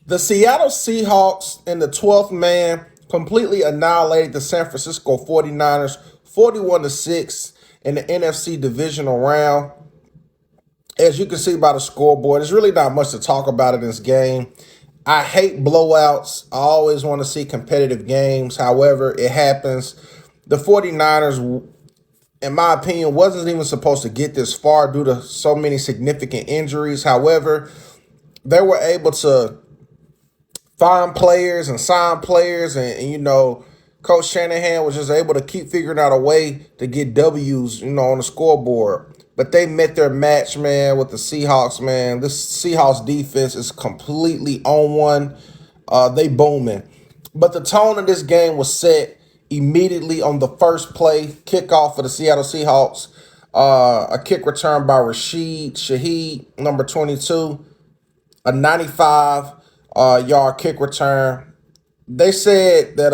The Seattle Seahawks in the 12th man completely annihilated the San Francisco 49ers 41-6 in the NFC Divisional Round. As you can see by the scoreboard, there's really not much to talk about in this game. I hate blowouts. I always want to see competitive games. However, it happens. The 49ers, in my opinion, wasn't even supposed to get this far due to so many significant injuries. However, they were able to find players and sign players, and Coach Shanahan was just able to keep figuring out a way to get W's, on the scoreboard. But they met their match, man, with the Seahawks, man. This Seahawks defense is completely on one. They booming. But the tone of this game was set immediately on the first play, kickoff for the Seattle Seahawks. A kick return by Rashid Shaheed, number 22, a 95-yard kick return. They said that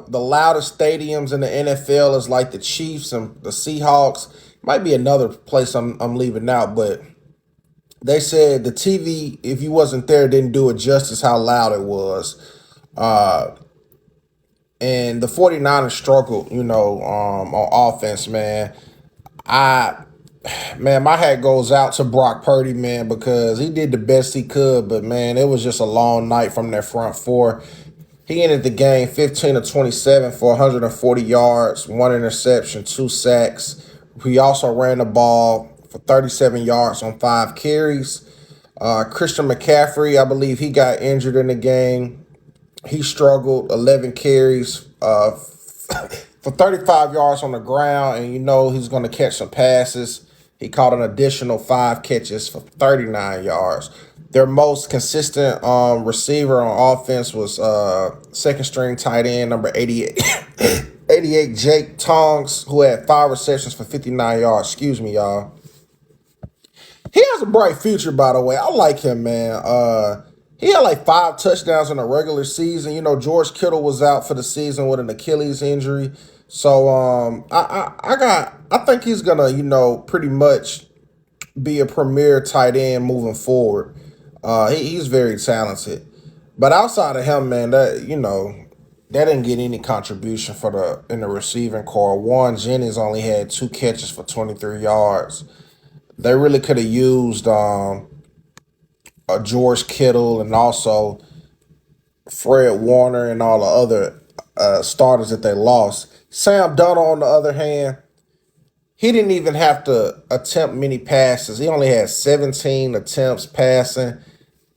the loudest stadiums in the NFL is like the Chiefs and the Seahawks. Might be another place I'm leaving out, but they said the TV, if you wasn't there, didn't do it justice how loud it was. And the 49ers struggled, on offense, man. My hat goes out to Brock Purdy, man, because he did the best he could, but, man, it was just a long night from their front four. He ended the game 15 of 27 for 140 yards, 1 interception, 2 sacks. He also ran the ball for 37 yards on 5 carries. Christian McCaffrey, I believe he got injured in the game. He struggled, 11 carries for 35 yards on the ground, and he's going to catch some passes. He caught an additional 5 catches for 39 yards. Their most consistent receiver on offense was second-string tight end, number 88, 88 Jake Tongs, who had 5 receptions for 59 yards. Excuse me, y'all. He has a bright future, by the way. I like him, man. He had like 5 touchdowns in the regular season. George Kittle was out for the season with an Achilles injury. So I think he's gonna, pretty much be a premier tight end moving forward. He's very talented. But outside of him, man, that didn't get any contribution in the receiving core. Warren Jennings only had 2 catches for 23 yards. They really could have used George Kittle and also Fred Warner and all the other starters that they lost. Sam Darnold, on the other hand, he didn't even have to attempt many passes. He only had 17 attempts passing.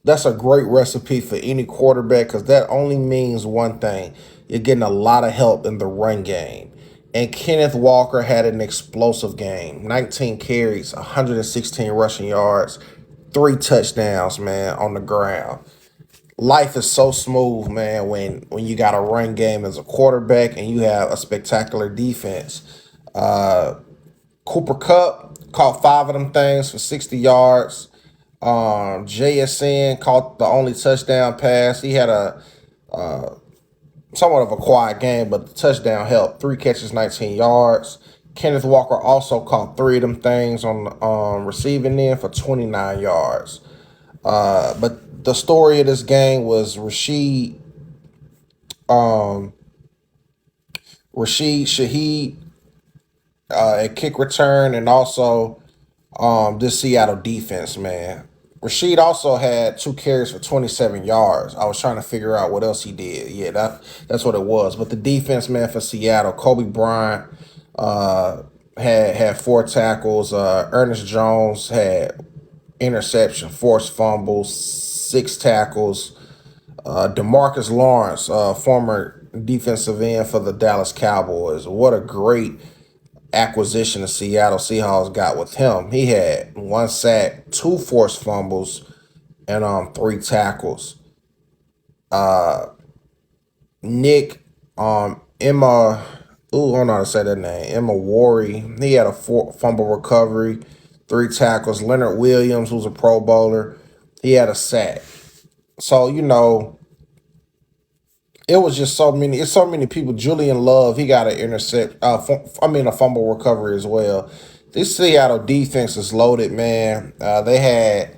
That's a great recipe for any quarterback because that only means one thing. You're getting a lot of help in the run game. And Kenneth Walker had an explosive game. 19 carries, 116 rushing yards, 3 touchdowns, man, on the ground. Life is so smooth, man, when you got a run game as a quarterback and you have a spectacular defense. Cooper Kupp caught 5 of them things for 60 yards. JSN caught the only touchdown pass. He had a somewhat of a quiet game, but the touchdown helped. 3 catches, 19 yards. Kenneth Walker also caught 3 of them things on receiving end for 29 yards. But the story of this game was Rashid Shaheed a kick return, and also this Seattle defense, man. Rashid also had 2 carries for 27 yards. I was trying to figure out what else he did. Yeah, that's what it was. But the defense, man, for Seattle, Kobe Bryant had 4 tackles. Ernest Jones had interception, forced fumbles, 6 tackles. DeMarcus Lawrence, former defensive end for the Dallas Cowboys. What a great acquisition the Seattle Seahawks got with him. He had 1 sack, 2 forced fumbles, and 3 tackles. Nick Emma, I don't know how to say that name. Emma Worry. He had a fumble recovery, 3 tackles. Leonard Williams, who's a Pro Bowler, he had a sack. So it was just so many people. Julian Love, he got an a fumble recovery as well. This Seattle defense is loaded, man. They had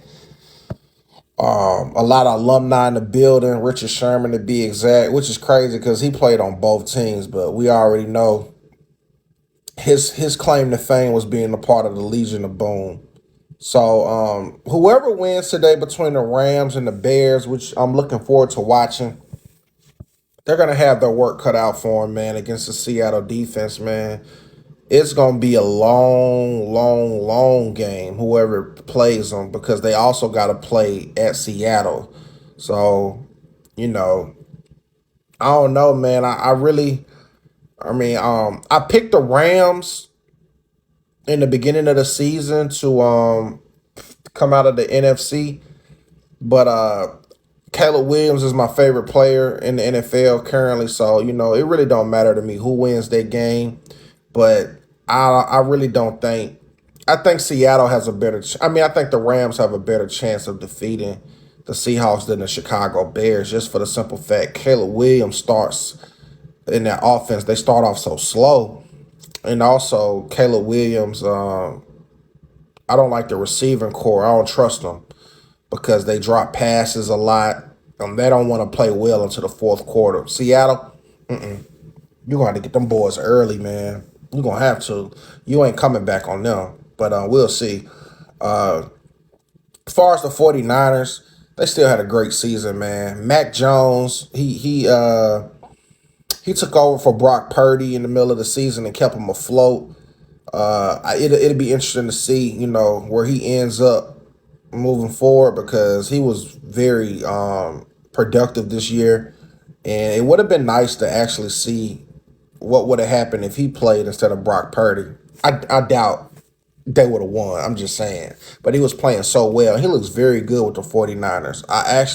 A lot of alumni in the building, Richard Sherman to be exact, which is crazy because he played on both teams, but we already know his claim to fame was being a part of the Legion of Boom. So whoever wins today between the Rams and the Bears, which I'm looking forward to watching, they're gonna have their work cut out for them, man, against the Seattle defense, man. It's gonna be a long, long, long game. Whoever plays them, because they also got to play at Seattle. So, you know, I don't know, man. I picked the Rams in the beginning of the season to come out of the NFC, but Caleb Williams is my favorite player in the NFL currently, so it really don't matter to me who wins that game. But I really don't think. I think Seattle has a better. I think the Rams have a better chance of defeating the Seahawks than the Chicago Bears, just for the simple fact Caleb Williams starts in that offense. They start off so slow, and also Caleb Williams. I don't like the receiving core. I don't trust them because they drop passes a lot. They don't want to play well into the fourth quarter. Seattle, you're going to have to get them boys early, man. You're going to have to. You ain't coming back on them. But we'll see. As far as the 49ers, they still had a great season, man. Mac Jones, he took over for Brock Purdy in the middle of the season and kept him afloat. It'll be interesting to see, where he ends up moving forward, because he was very productive this year, and it would have been nice to actually see what would have happened if he played instead of Brock Purdy. I doubt they would have won. I'm just saying. But he was playing so well. He looks very good with the 49ers. I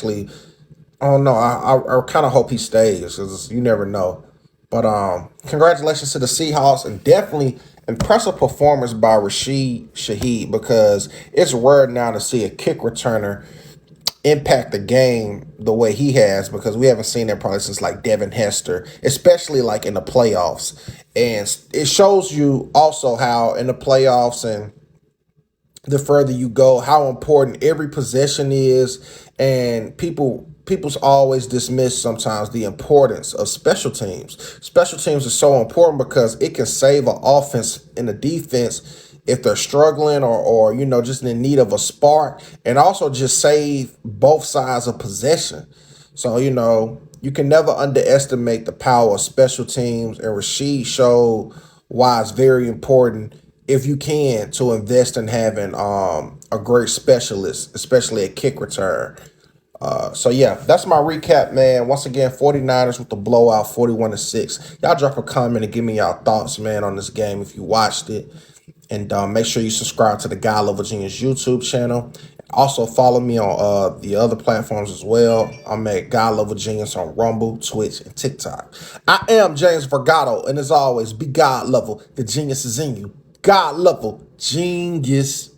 don't know. I kind of hope he stays, because you never know. But congratulations to the Seahawks, and definitely impressive performance by Rashid Shaheed, because it's rare now to see a kick returner impact the game the way he has, because we haven't seen that probably since like Devin Hester, especially like in the playoffs. And it shows you also how in the playoffs and the further you go, how important every possession is. And people's always dismiss sometimes the importance of special teams. Special teams are so important because it can save an offense and a defense if they're struggling or just in need of a spark, and also just save both sides of possession. So, you can never underestimate the power of special teams, and Rashid showed why it's very important, if you can, to invest in having a great specialist, especially a kick return. So yeah, that's my recap, man. Once again, 49ers with the blowout, 41-6. Y'all drop a comment and give me y'all thoughts, man, on this game if you watched it. And make sure you subscribe to the God Level Genius YouTube channel. Also follow me on the other platforms as well. I'm at God Level Genius on Rumble, Twitch, and TikTok. I am James Vergato, and as always, be God level. The genius is in you. God level genius.